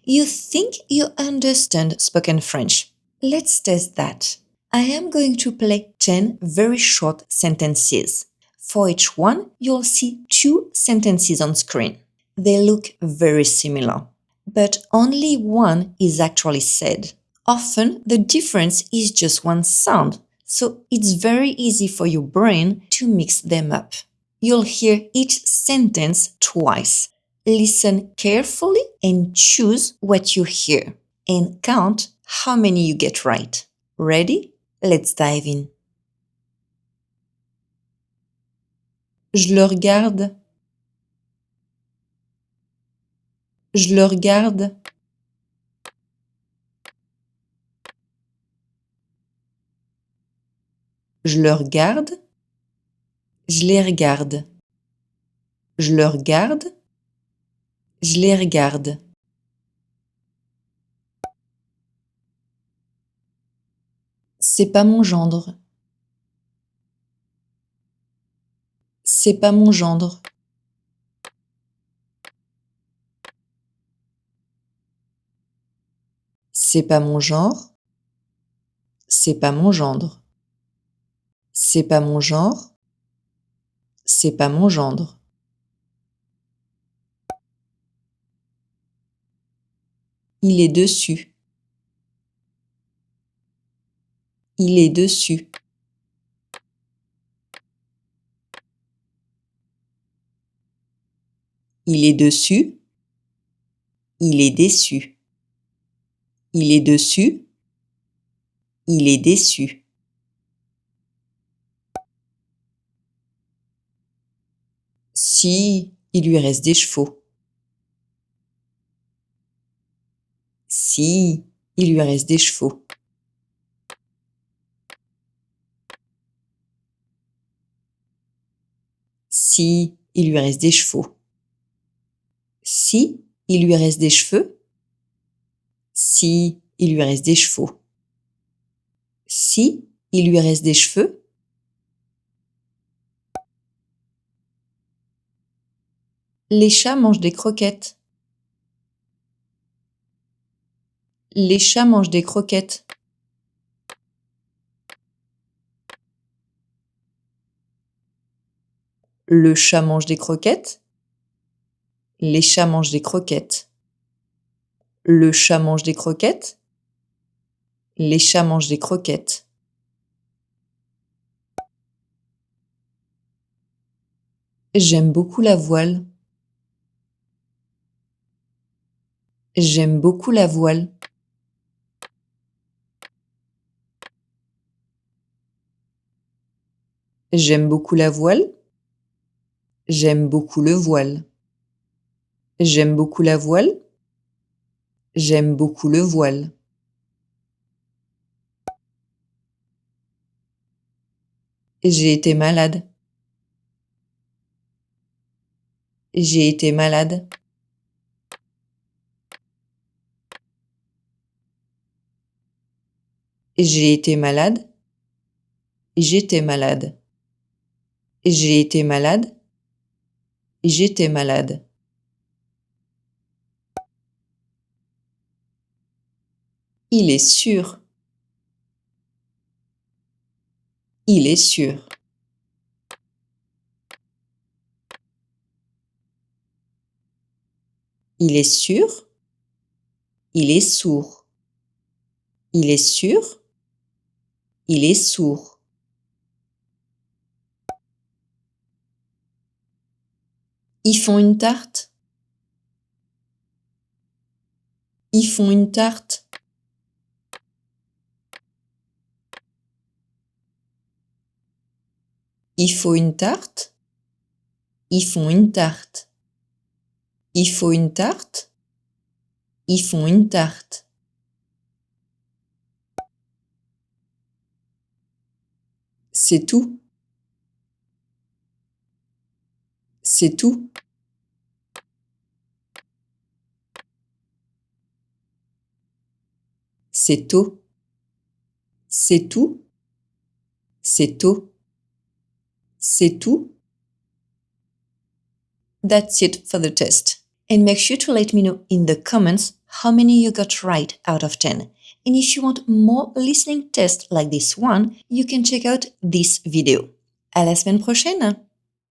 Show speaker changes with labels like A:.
A: You think you understand spoken French. Let's test that. I am going to play 10 very short sentences. For each one, you'll see 2 sentences on screen. They look very similar, but only one is actually said. Often, the difference is just one sound, so it's very easy for your brain to mix them up. You'll hear each sentence twice. Listen carefully and choose what you hear, and count how many you get right. Ready? Let's dive in. Je le regarde. Je le regarde. Je le regarde. Je les regarde. Je le regarde. Je les regarde. C'est pas mon gendre. C'est pas mon gendre. C'est pas mon genre. C'est pas mon gendre. C'est pas mon genre. C'est pas mon gendre. Il est dessus. Il est dessus. Il est dessus. Il est déçu. Il est dessus. Il est déçu. Si, il lui reste des chevaux. Si, il lui reste des chevaux. Si, il lui reste des chevaux. Si, il lui reste des cheveux. Si, il lui reste des chevaux. Si, il lui reste des cheveux. Les chats mangent des croquettes. Les chats mangent des croquettes. Le chat mange des croquettes. Les chats mangent des croquettes. Le chat mange des croquettes. Les chats mangent des croquettes. J'aime beaucoup la voile. J'aime beaucoup la voile. J'aime beaucoup la voile. J'aime beaucoup le voile. J'aime beaucoup la voile. J'aime beaucoup le voile. J'ai été malade. J'ai été malade. J'ai été malade. J'étais malade. J'ai été malade. J'étais malade. Il est sûr. Il est sûr. Il est sûr. Il est sourd. Il est sûr. Il est sourd. Ils font une tarte. Ils font une tarte. Il faut une tarte. Ils font une tarte. Il faut une tarte. Ils font une tarte. C'est tout. C'est tout. C'est tôt. C'est tout. C'est tôt. C'est tout. That's it for the test. And make sure to let me know in the comments how many you got right out of 10. And if you want more listening tests like this one, you can check out this video. À la semaine prochaine!